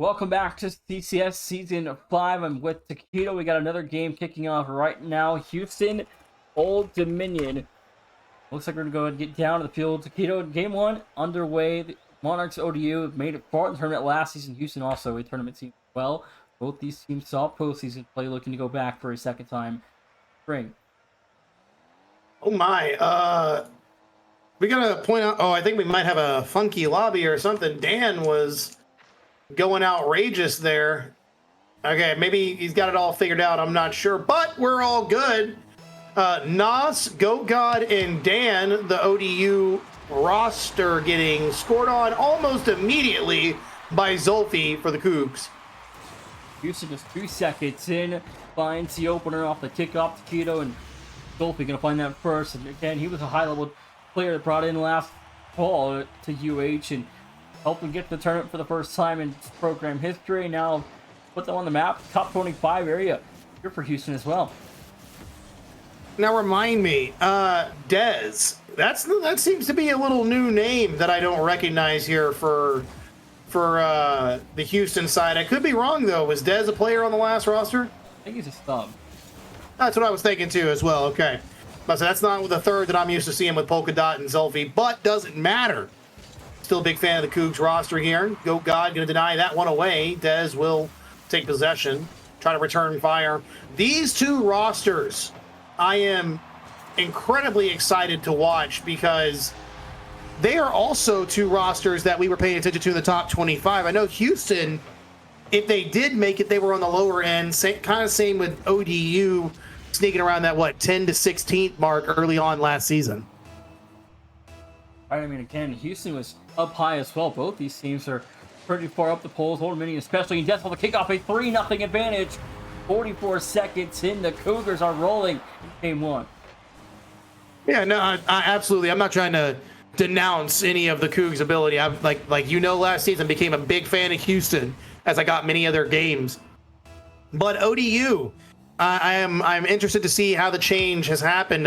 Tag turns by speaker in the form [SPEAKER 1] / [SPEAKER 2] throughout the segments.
[SPEAKER 1] Welcome back to CCS Season 5. I'm with Taquito. We got another game kicking off right now. Houston, Old Dominion. Looks like we're going to go and get down to the field. Taquito, Game 1 underway. The Monarchs ODU made it far in the tournament last season. Houston also a tournament team as well. Both these teams saw postseason play, looking to go back for a second time. Spring.
[SPEAKER 2] Oh my, we gotta point out, I think we might have a funky lobby or something. Dan was going outrageous there. Okay, maybe he's got it all figured out, I'm not sure, but we're all good. Nas, Goat God, and Dan, the ODU roster, getting scored on almost immediately by Zulfi for the Cougs.
[SPEAKER 1] Houston just 2 seconds in, finds the opener off the kickoff. Taquito and Zulfi going to find that first. And again, he was a high-level player that brought in last fall to UH and helped them get to the tournament for the first time in program history. Now put them on the map, top 25 area here for Houston as well.
[SPEAKER 2] Now remind me, Dez. That seems to be a little new name that I don't recognize here for the Houston side. I could be wrong though. Was Dez a player on the last roster?
[SPEAKER 1] I think he's a sub.
[SPEAKER 2] That's what I was thinking too as well. Okay, but that's not the third that I'm used to seeing with Polka Dot and Zulfi, but doesn't matter. Still a big fan of the Cougs roster here. Goat God going to deny that one away. Dez will take possession, try to return fire. These two rosters, I am incredibly excited to watch because they are also two rosters that we were paying attention to in the top 25. I know Houston, if they did make it, they were on the lower end. Kind of same with ODU, sneaking around that, 10 to 16th mark early on last season.
[SPEAKER 1] I mean, again, Houston was up high as well. Both these teams are pretty far up the polls. Old Dominion, especially in Death, the kickoff, a 3-0 advantage. 44 seconds in, the Cougars are rolling in Game 1.
[SPEAKER 2] Yeah, no, I absolutely. I'm not trying to denounce any of the Cougs' ability. I'm like last season became a big fan of Houston as I got many other games. But ODU, I'm interested to see how the change has happened.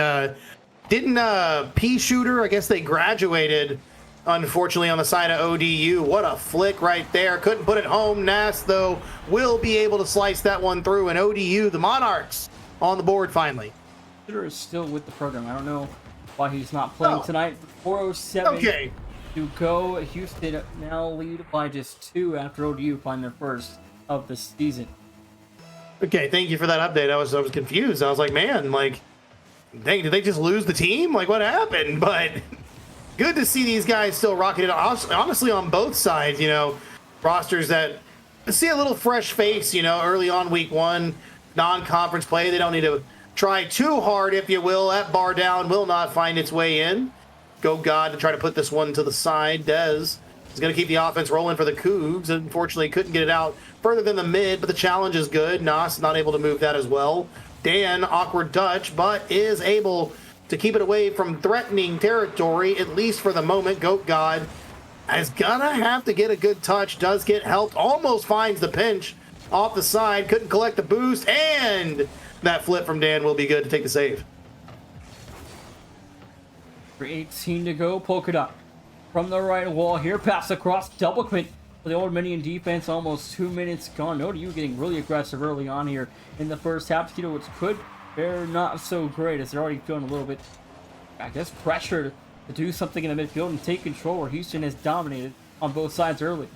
[SPEAKER 2] Didn't P Shooter, I guess they graduated, unfortunately, on the side of ODU. What a flick right there. Couldn't put it home. Nas, though, will be able to slice that one through. And ODU, the Monarchs, on the board finally.
[SPEAKER 1] Shooter is still with the program. I don't know why he's not playing tonight. 4:07 to go. Houston now lead by just 2 after ODU find their first of the season.
[SPEAKER 2] Okay, thank you for that update. I was confused. I was like, man, dang, did they just lose the team? What happened? But good to see these guys still rocking it. Honestly, on both sides, rosters that see a little fresh face, early on week 1, non-conference play. They don't need to try too hard, if you will. That bar down will not find its way in. Go God to try to put this one to the side. Dez is going to keep the offense rolling for the Cougs. Unfortunately, couldn't get it out further than the mid, but the challenge is good. Nas not able to move that as well. Dan, awkward Dutch, but is able to keep it away from threatening territory, at least for the moment. Goat God is gonna have to get a good touch, does get helped, almost finds the pinch off the side, couldn't collect the boost, and that flip from Dan will be good to take the save.
[SPEAKER 1] 3:18 to go. Polka Dot from the right wall here, pass across, double commit for the Old Dominion defense. Almost 2 minutes gone. ODU getting really aggressive early on here in the first half. Taquito, which could fare not so great as they're already feeling a little bit, I guess, pressured to do something in the midfield and take control, where Houston has dominated on both sides early.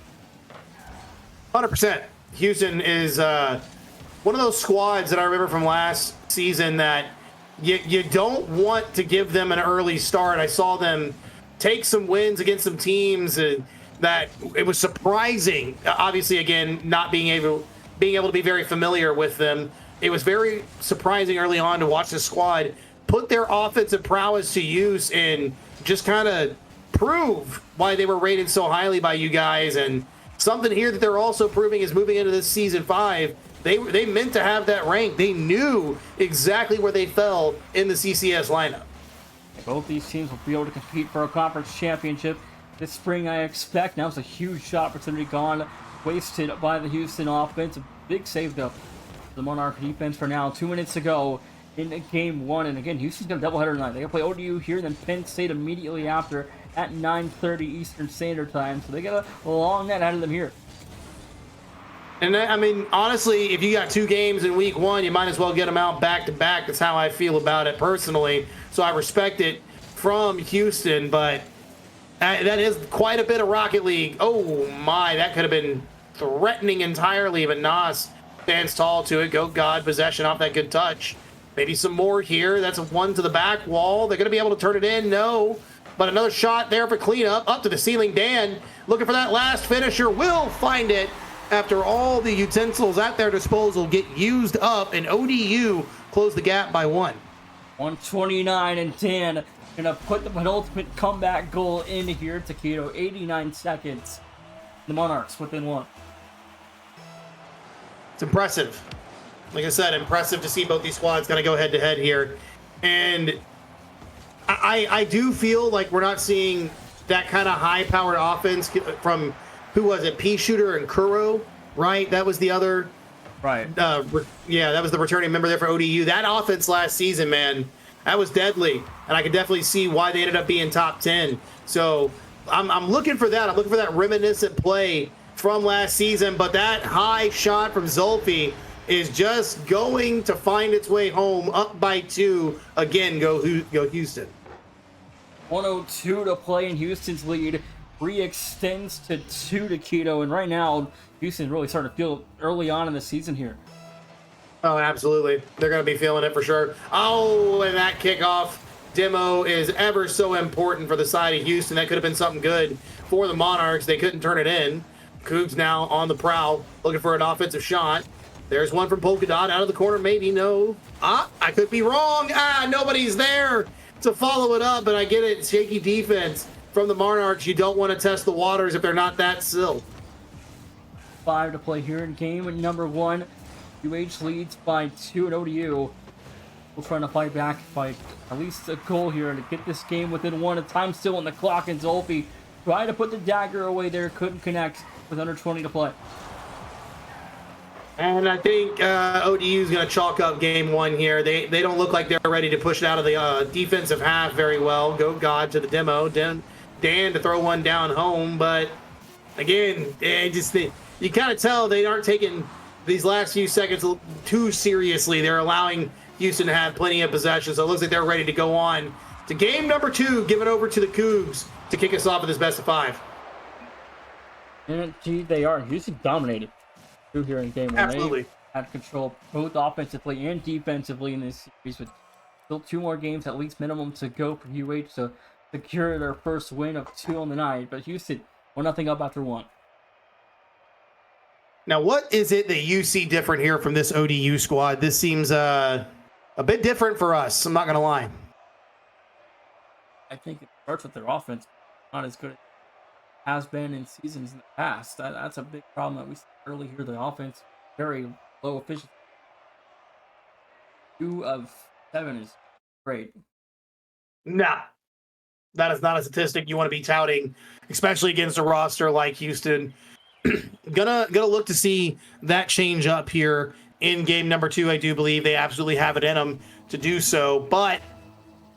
[SPEAKER 2] 100%. Houston is one of those squads that I remember from last season that you don't want to give them an early start. I saw them take some wins against some teams that it was surprising. Obviously, again, not being able to be very familiar with them, it was very surprising early on to watch the squad put their offensive prowess to use and just kind of prove why they were rated so highly by you guys. And something here that they're also proving is moving into this season 5. They meant to have that rank. They knew exactly where they fell in the CCS lineup.
[SPEAKER 1] Both these teams will be able to compete for a conference championship this spring, I expect. Now it's a huge opportunity gone, wasted by the Houston offense. A big save, though, the Monarch defense for now. 2 minutes to go in Game 1. And again, Houston's got a doubleheader tonight. They got to play ODU here, then Penn State immediately after at 9:30 Eastern Standard Time. So they got a long night out of them here.
[SPEAKER 2] And I mean, honestly, if you got 2 games in week 1, you might as well get them out back to back. That's how I feel about it personally. So I respect it from Houston, but that is quite a bit of Rocket League. Oh my, that could have been threatening entirely, but Nas stands tall to it. Go God, possession off that good touch. Maybe some more here. That's a 1 to the back wall. They're going to be able to turn it in. No. But another shot there for cleanup. Up to the ceiling. Dan looking for that last finisher. Will find it after all the utensils at their disposal get used up. And ODU close the gap by 1.
[SPEAKER 1] 129 and 10. Gonna put the penultimate comeback goal in here. Taquito, 89 seconds. The Monarchs within 1.
[SPEAKER 2] It's impressive. Like I said, impressive to see both these squads kind of go head to head here. And I do feel like we're not seeing that kind of high powered offense from, who was it? Pea Shooter and Kuro, right? That was the other.
[SPEAKER 1] Right.
[SPEAKER 2] Yeah, that was the returning member there for ODU. That offense last season, man, that was deadly. And I could definitely see why they ended up being top 10. So I'm looking for that. I'm looking for that reminiscent play from last season. But that high shot from Zulfi is just going to find its way home, up by 2. Again, go Houston.
[SPEAKER 1] 102 to play in Houston's lead. Re-extends to 2 to Keto. And right now, Houston really starting to feel early on in the season here.
[SPEAKER 2] Oh, absolutely. They're going to be feeling it for sure. Oh, and that kickoff demo is ever so important for the side of Houston. That could have been something good for the Monarchs. They couldn't turn it in. Cougs now on the prowl, looking for an offensive shot. There's one from Polka Dot out of the corner. Maybe, no. I could be wrong. Nobody's there to follow it up, but I get it. Shaky defense from the Monarchs. You don't want to test the waters if they're not that still.
[SPEAKER 1] 5 to play here in game number 1. UH leads by 2 and ODU. We're trying to fight back by at least a goal here to get this game within 1. A time still on the clock, and Zulfi trying to put the dagger away there. Couldn't connect with under 20 to play.
[SPEAKER 2] And I think ODU is going to chalk up game 1 here. They don't look like they're ready to push it out of the defensive half very well. Go God to the demo. Dan to throw one down home. But again, you kind of tell they aren't taking these last few seconds too seriously. They're allowing Houston to have plenty of possession. So it looks like they're ready to go on to game number 2, give it over to the Cougs to kick us off with this best of 5.
[SPEAKER 1] And indeed they are. Houston dominated through here in game 1.
[SPEAKER 2] Absolutely.
[SPEAKER 1] They had control both offensively and defensively in this series, with still 2 more games at least minimum to go for UH to secure their first win of 2 on the night. But Houston 1-0 up after 1.
[SPEAKER 2] Now, what is it that you see different here from this ODU squad? This seems a bit different for us. I'm not going to lie.
[SPEAKER 1] I think it starts with their offense. Not as good as it has been in seasons in the past. That's a big problem that we see early here. The offense, very low efficiency. 2 of 7 is great.
[SPEAKER 2] Nah, that is not a statistic you want to be touting, especially against a roster like Houston. Gonna look to see that change up here in game number 2. I do believe they absolutely have it in them to do so, but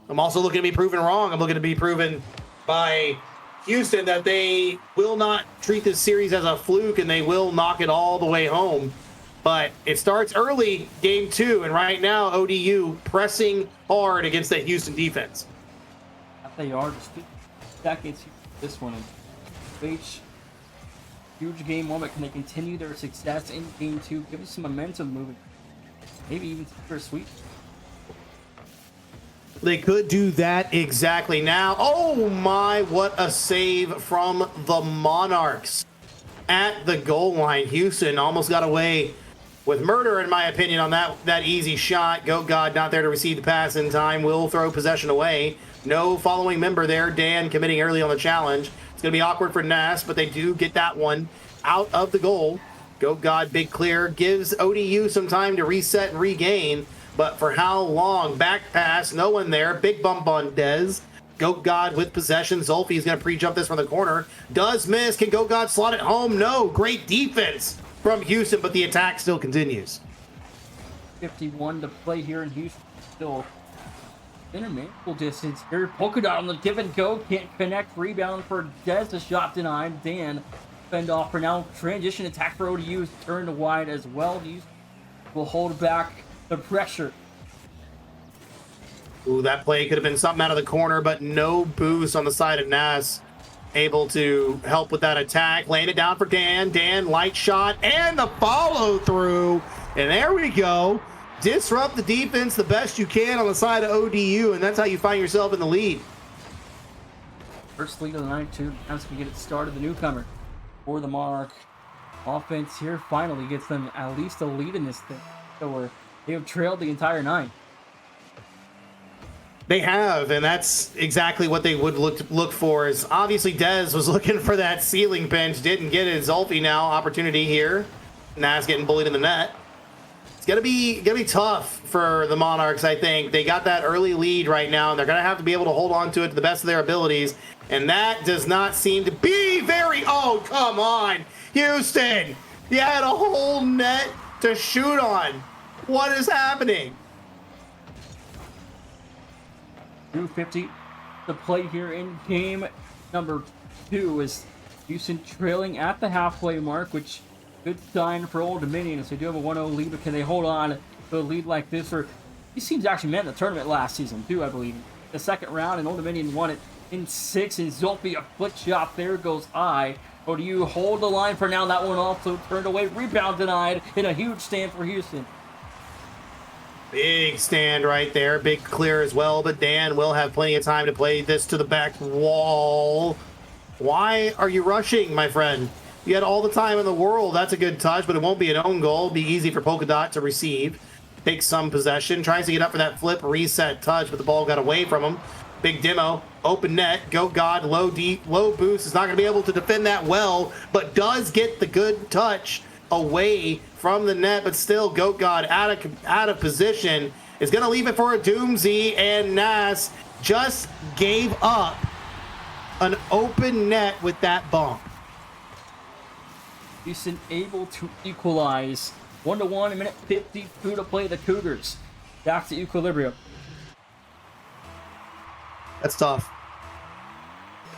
[SPEAKER 2] I'm also looking to be proven wrong. I'm looking to be proven by Houston that they will not treat this series as a fluke and they will knock it all the way home. But it starts early, game 2, and right now ODU pressing hard against that Houston defense.
[SPEAKER 1] They are just 50 seconds here. This one is huge game 1, but can they continue their success in game 2? Give us some momentum moving. Maybe even for a sweep.
[SPEAKER 2] They could do that exactly now. Oh my, what a save from the Monarchs at the goal line. Houston almost got away with murder, in my opinion, on that easy shot. Go God not there to receive the pass in time. Will throw possession away. No following member there. Dan committing early on the challenge. It's going to be awkward for Nass, but they do get that one out of the goal. Go God, big clear. Gives ODU some time to reset and regain, but for how long? Back pass, no one there. Big bump on Dez. Go God with possession. Zulfi is going to pre-jump this from the corner. Does miss. Can Go God slot it home? No. Great defense from Houston, but the attack still continues.
[SPEAKER 1] 51 to play here in Houston. Still in a meaningful distance here. Polka Dot on the give and go. Can't connect. Rebound for Dez. A shot denied. Dan fend off for now. Transition attack for ODU is turned wide as well. ODU will hold back the pressure.
[SPEAKER 2] Ooh, that play could have been something out of the corner, but no boost on the side of Nas. Able to help with that attack. Laying it down for Dan. Dan, light shot, and the follow through. And there we go. Disrupt the defense the best you can on the side of ODU, and that's how you find yourself in the lead.
[SPEAKER 1] First lead of the night, too. Nas can get it started. The newcomer for the Monarch offense here finally gets them at least a lead in this thing. So they have trailed the entire night.
[SPEAKER 2] They have, and that's exactly what they would look for. Is obviously Dez was looking for that ceiling pinch, didn't get it. Zolfi now opportunity here. Nas getting bullied in the net. It's gonna be tough for the Monarchs. I think they got that early lead right now, and they're gonna have to be able to hold on to it to the best of their abilities. And that does not seem to be very. Oh, come on, Houston! You had a whole net to shoot on. What is happening?
[SPEAKER 1] 2:50 to play here in game number 2 is Houston trailing at the halfway mark, which good sign for Old Dominion. So they do have a 1-0 lead, but can they hold on to a lead like this? Or these teams actually met in the tournament last season too, I believe. The second round, and Old Dominion won it in 6. And Zolfi, a flick shot there goes high. Or do you hold the line for now? That one also turned away. Rebound denied in a huge stand for Houston.
[SPEAKER 2] Big stand right there. Big clear as well, but Dan will have plenty of time to play this to the back wall. Why are you rushing, my friend? You had all the time in the world. That's a good touch, but it won't be an own goal. It'll be easy for Polka Dot to receive. Takes some possession. Tries to get up for that flip reset touch, but the ball got away from him. Big demo. Open net. Go God. Low boost. Is not going to be able to defend that well, but does get the good touch away from the net, but still Goat God out of position is going to leave it for a Doomsy, and Nas just gave up an open net with that bump.
[SPEAKER 1] Houston able to equalize 1-1 in minute 52 to play. The Cougars back to equilibrium.
[SPEAKER 2] That's tough.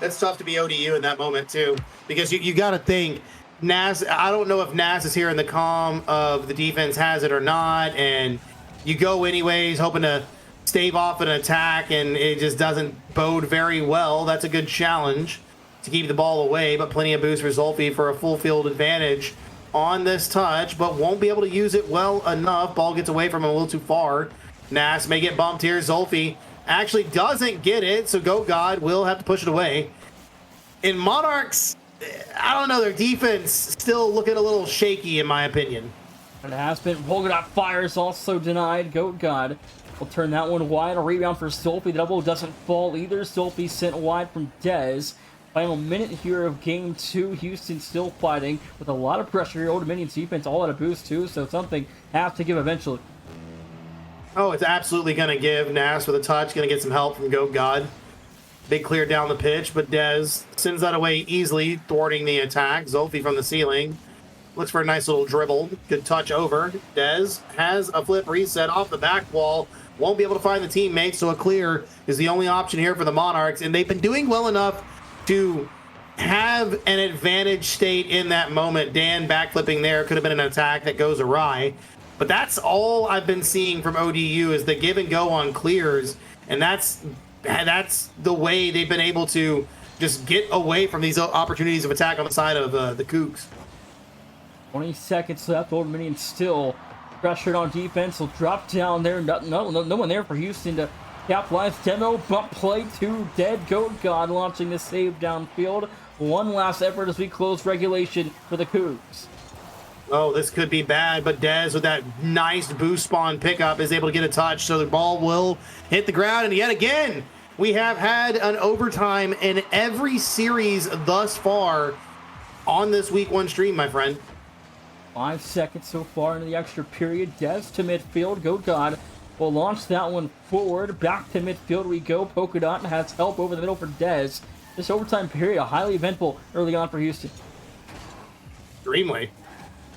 [SPEAKER 2] That's tough to be ODU in that moment too, because you got to think Nas. I don't know if Nas is here in the calm of the defense has it or not, and you go anyways, hoping to stave off an attack, and it just doesn't bode very well. That's a good challenge to keep the ball away, but plenty of boost for Zolfi for a full field advantage on this touch, but won't be able to use it well enough. Ball gets away from him a little too far. Nas may get bumped here. Zolfi actually doesn't get it, so Go God will have to push it away. In Monarchs, I don't know, their defense still looking a little shaky in my opinion.
[SPEAKER 1] It has been. Polgadot fires also denied. Goat God will turn that one wide. A rebound for Zolfi. The double doesn't fall either. Zolfi sent wide from Dez. Final minute here of game 2. Houston still fighting with a lot of pressure here. Old Dominion's defense all at a boost too, so something has to give eventually.
[SPEAKER 2] Oh, it's absolutely going to give. Nas with a touch, going to get some help from Goat God. Big clear down the pitch, but Dez sends that away easily, thwarting the attack. Zolfi from the ceiling looks for a nice little dribble. Good touch over. Dez has a flip reset off the back wall. Won't be able to find the teammates, so a clear is the only option here for the Monarchs. And they've been doing well enough to have an advantage state in that moment. Dan backflipping there. Could have been an attack that goes awry. But that's all I've been seeing from ODU is the give and go on clears. And that's the way they've been able to just get away from these opportunities of attack on the side of the Cougs. 20
[SPEAKER 1] seconds left. Old Dominion still pressured on defense. Will drop down there. No one there for Houston to capitalize. Demo bump play to dead. Goat God launching the save downfield. One last effort as we close regulation for the Cougs.
[SPEAKER 2] Oh, this could be bad, but Dez with that nice boost spawn pickup is able to get a touch, so the ball will hit the ground. And yet again, we have had an overtime in every series thus far on this week 1 stream, my friend.
[SPEAKER 1] 5 seconds so far into the extra period. Dez to midfield. Goat God will launch that one forward. Back to midfield we go. Polka Dot has help over the middle for Dez. This overtime period, highly eventful early on for Houston.
[SPEAKER 2] Extremely.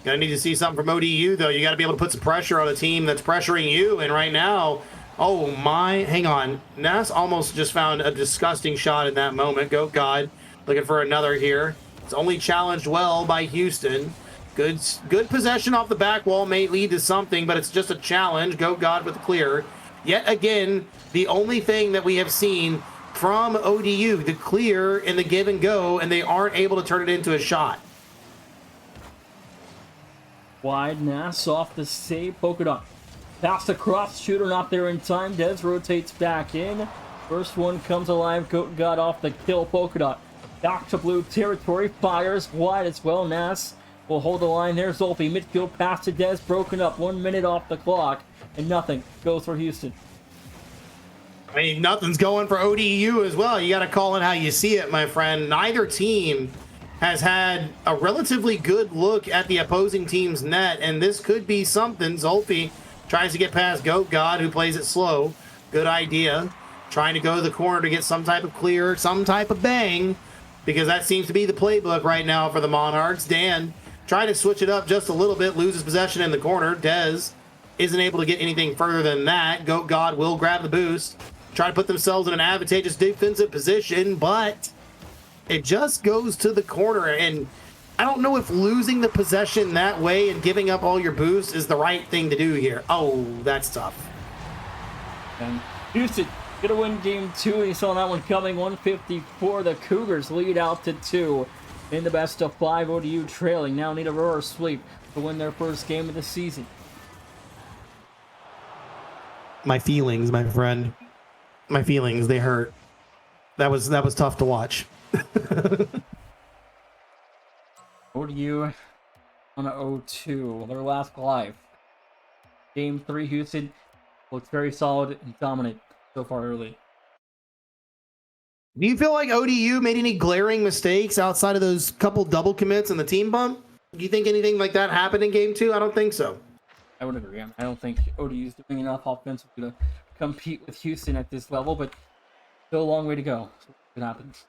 [SPEAKER 2] Gonna need to see something from ODU, though. You got to be able to put some pressure on a team that's pressuring you. And right now, oh my, hang on. Nas almost just found a disgusting shot in that moment. Goat God looking for another here. It's only challenged well by Houston. Good possession off the back wall may lead to something, but it's just a challenge. Go God with the clear. Yet again, the only thing that we have seen from ODU, the clear and the give and go, and they aren't able to turn it into a shot.
[SPEAKER 1] Wide, Nass off the save, Polka Dot. Pass across, shooter not there in time. Dez rotates back in. First one comes alive, Goat God off the kill, Polka Dot. Back to blue territory, fires wide as well. Nass will hold the line there. Zolfi, midfield pass to Dez, broken up. 1 minute off the clock, and nothing goes for Houston.
[SPEAKER 2] I mean, nothing's going for ODU as well. You got to call it how you see it, my friend. Neither team has had a relatively good look at the opposing team's net, and this could be something. Zolfi tries to get past Goat God, who plays it slow. Good idea. Trying to go to the corner to get some type of clear, some type of bang, because that seems to be the playbook right now for the Monarchs. Dan trying to switch it up just a little bit, loses possession in the corner. Dez isn't able to get anything further than that. Goat God will grab the boost, try to put themselves in an advantageous defensive position, but it just goes to the corner. And I don't know if losing the possession that way and giving up all your boost is the right thing to do here. Oh, that's tough.
[SPEAKER 1] And Houston gonna win game 2. You saw that one coming. 154. The Cougars lead out to 2 in the best of 5. ODU trailing. Now need a roar sweep to win their first game of the season.
[SPEAKER 2] My feelings, my friend. My feelings, they hurt. That was tough to watch.
[SPEAKER 1] ODU on a 0-2. Their last live. Game 3, Houston looks very solid and dominant so far early.
[SPEAKER 2] Do you feel like ODU made any glaring mistakes outside of those couple double commits and the team bump? Do you think anything like that happened in game 2? I don't think so.
[SPEAKER 1] I would agree. I don't think ODU is doing enough offensively to compete with Houston at this level, but still a long way to go. So it happens.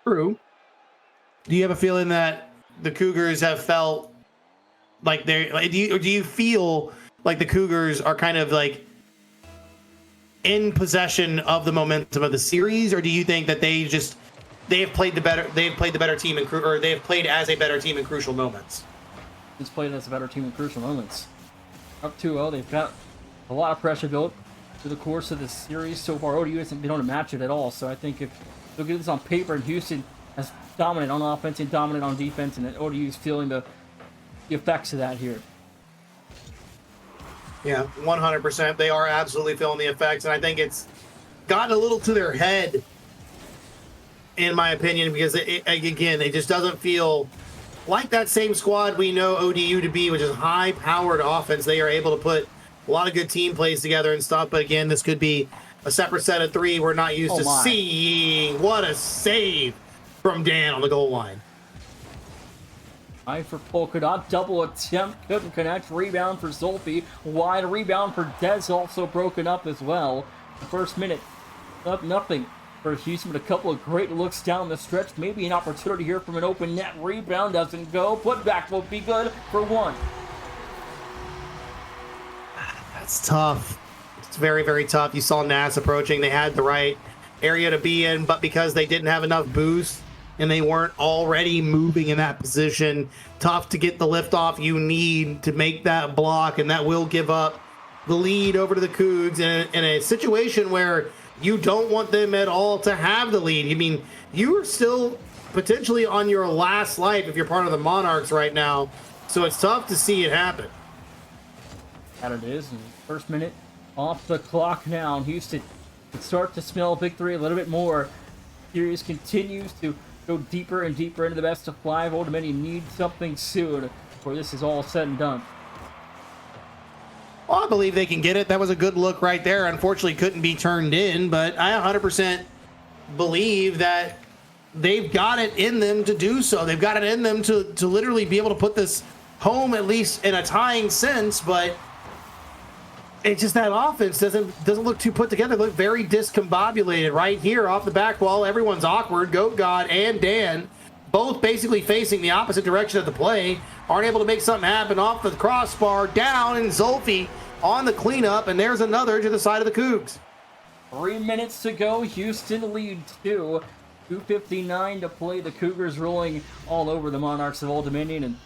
[SPEAKER 2] True. Do you have a feeling that the Cougars have felt like they're like, do you feel like the Cougars are kind of like in possession of the momentum of the series, or do you think that they have played the better team or they have played as a better team in crucial moments?
[SPEAKER 1] Just played as a better team in crucial moments. Up 2-0, they've got a lot of pressure built through the course of the series. So far, ODU hasn't been able to match it at all. So I think if they'll get this on paper, and Houston has dominant on offense and dominant on defense, and then ODU is feeling the effects of that here.
[SPEAKER 2] Yeah, 100%. They are absolutely feeling the effects, and I think it's gotten a little to their head, in my opinion, because again, it just doesn't feel like that same squad we know ODU to be, which is high-powered offense. They are able to put a lot of good team plays together and stuff, but again, this could be a separate set of 3 we're not used to seeing. What a save from Dan on the goal line.
[SPEAKER 1] Eye for Polka Dot, double attempt, couldn't connect, rebound for Zolfi, wide rebound for Dez, also broken up as well. The first minute, up nothing for Houston, but a couple of great looks down the stretch, maybe an opportunity here from an open net, rebound doesn't go, put back will be good for 1.
[SPEAKER 2] That's tough. It's very, very tough. You saw Nass approaching, they had the right area to be in, but because they didn't have enough boost, and they weren't already moving in that position, tough to get the lift off you need to make that block, and that will give up the lead over to the Cougs in a situation where you don't want them at all to have the lead. I mean, you are still potentially on your last life if you're part of the Monarchs right now, so it's tough to see it happen.
[SPEAKER 1] That it is. First minute off the clock now, and Houston can start to smell victory a little bit more. Series continues to go deeper and deeper into the best of 5. Old Dominion needs something soon before this is all said and done.
[SPEAKER 2] Well, I believe they can get it. That was a good look right there. Unfortunately, couldn't be turned in, but I 100% believe that they've got it in them to do so. They've got it in them to literally be able to put this home, at least in a tying sense, but it's just that offense doesn't look too put together. They look very discombobulated right here off the back wall. Everyone's awkward. Goat God and Dan both basically facing the opposite direction of the play, aren't able to make something happen off the crossbar, down, and Zolfi on the cleanup, and there's another to the side of the Cougs.
[SPEAKER 1] 3 minutes to go. Houston leads 2. 2:59 to play. The Cougars rolling all over the Monarchs of Old Dominion, and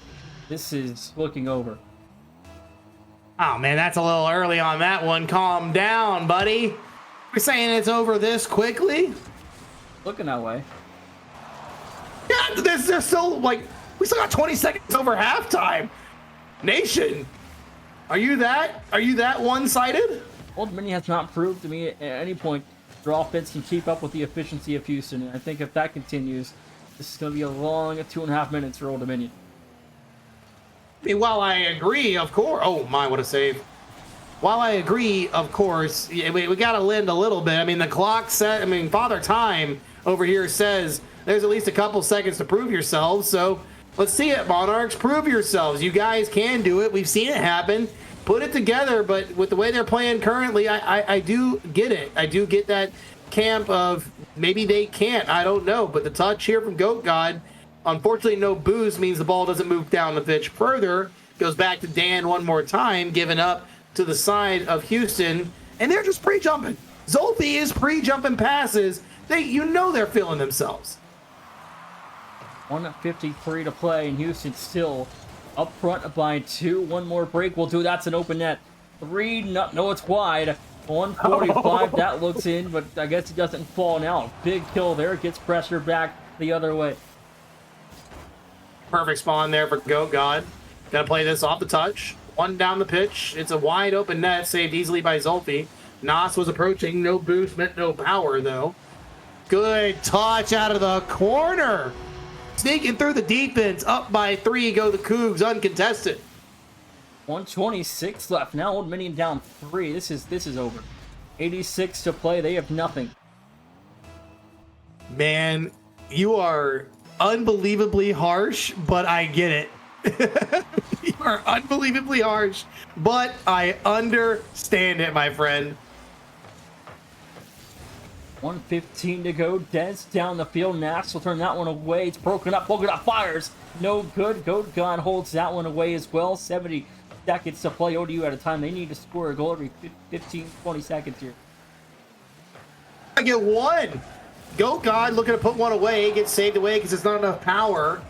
[SPEAKER 1] this is looking over.
[SPEAKER 2] Oh, man, that's a little early on that one. Calm down, buddy. We're saying it's over this quickly?
[SPEAKER 1] Looking that way.
[SPEAKER 2] Yeah, there's still, like, we still got 20 seconds over halftime. Nation, are you that one-sided?
[SPEAKER 1] Old Dominion has not proved to me at any point their offense can keep up with the efficiency of Houston, and I think if that continues, this is going to be a long 2.5 minutes for Old Dominion.
[SPEAKER 2] I mean, while I agree, of course. Oh my, what a save! While I agree, of course, we got to lend a little bit. I mean, the clock set. I mean, Father Time over here says there's at least a couple seconds to prove yourselves. So let's see it, Monarchs. Prove yourselves. You guys can do it. We've seen it happen. Put it together. But with the way they're playing currently, I do get it. I do get that camp of maybe they can't. I don't know. But the touch here from Goat God. Unfortunately, no boost means the ball doesn't move down the pitch further. Goes back to Dan one more time, giving up to the side of Houston. And they're just pre-jumping. Zolfi is pre-jumping passes. They're feeling themselves.
[SPEAKER 1] 1:53 to play, and Houston still up front by 2. One more break will do. That's an open net. 3, no, it's wide. 145, that looks in, but I guess it doesn't fall now. Big kill there, gets pressure back the other way.
[SPEAKER 2] Perfect spawn there for Goat God. Gonna play this off the touch. One down the pitch. It's a wide open net, saved easily by Zolfi. Nas was approaching. No boost, meant no power, though. Good touch out of the corner. Sneaking through the defense. Up by 3 go the Cougs, uncontested.
[SPEAKER 1] 1:26 left. Now Old Dominion down 3. This is over. 86 to play. They have nothing.
[SPEAKER 2] Man, you are unbelievably harsh, but I get it. You are unbelievably harsh, but I understand it, my friend.
[SPEAKER 1] 1:15 to go. Dez down the field. Nax will turn that one away. It's broken up. Fires. No good. Goat God holds that one away as well. 70 seconds to play. ODU at a time. They need to score a goal every 15, 20 seconds here.
[SPEAKER 2] I get one. Goat God looking to put one away. Gets saved away because it's not enough power.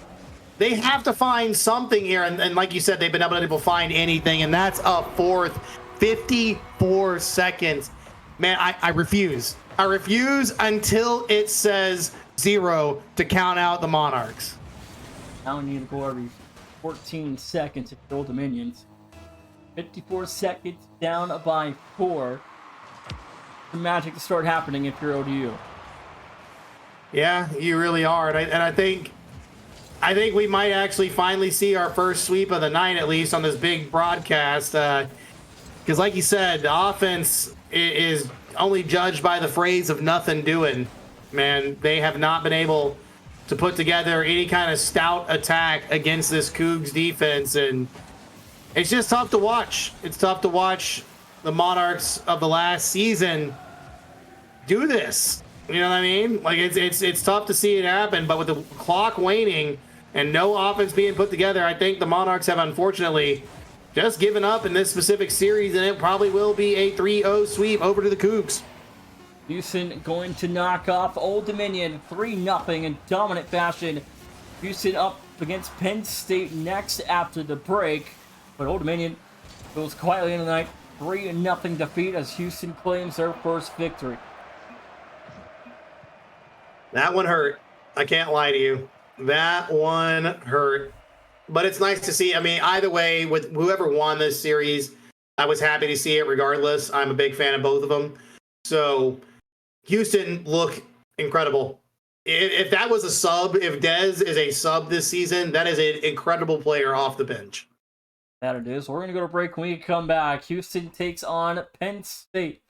[SPEAKER 2] They have to find something here. And like you said, they've been unable to find anything. And that's a fourth. 54 seconds. Man, I refuse. I refuse until it says 0 to count out the Monarchs.
[SPEAKER 1] Now we need to go every 14 seconds if you're Old Dominions. 54 seconds down by 4. The magic to start happening if you're ODU.
[SPEAKER 2] Yeah, you really are. And I think we might actually finally see our first sweep of the night, at least on this big broadcast. Because like you said, the offense is only judged by the phrase of nothing doing. Man, they have not been able to put together any kind of stout attack against this Cougs defense, and it's just tough to watch. It's tough to watch the Monarchs of the last season do this. You know what I mean? Like it's tough to see it happen, but with the clock waning and no offense being put together, I think the Monarchs have unfortunately just given up in this specific series, and it probably will be a 3-0 sweep over to the Cougs.
[SPEAKER 1] Houston going to knock off Old Dominion 3-0 in dominant fashion. Houston up against Penn State next after the break, but Old Dominion goes quietly into the night. 3-0 defeat as Houston claims their first victory.
[SPEAKER 2] That one hurt. I can't lie to you. That one hurt. But it's nice to see. I mean, either way, with whoever won this series, I was happy to see it regardless. I'm a big fan of both of them. So Houston look incredible. If that was a sub, if Dez is a sub this season, that is an incredible player off the bench.
[SPEAKER 1] That it is. We're going to go to break. When we come back, Houston takes on Penn State.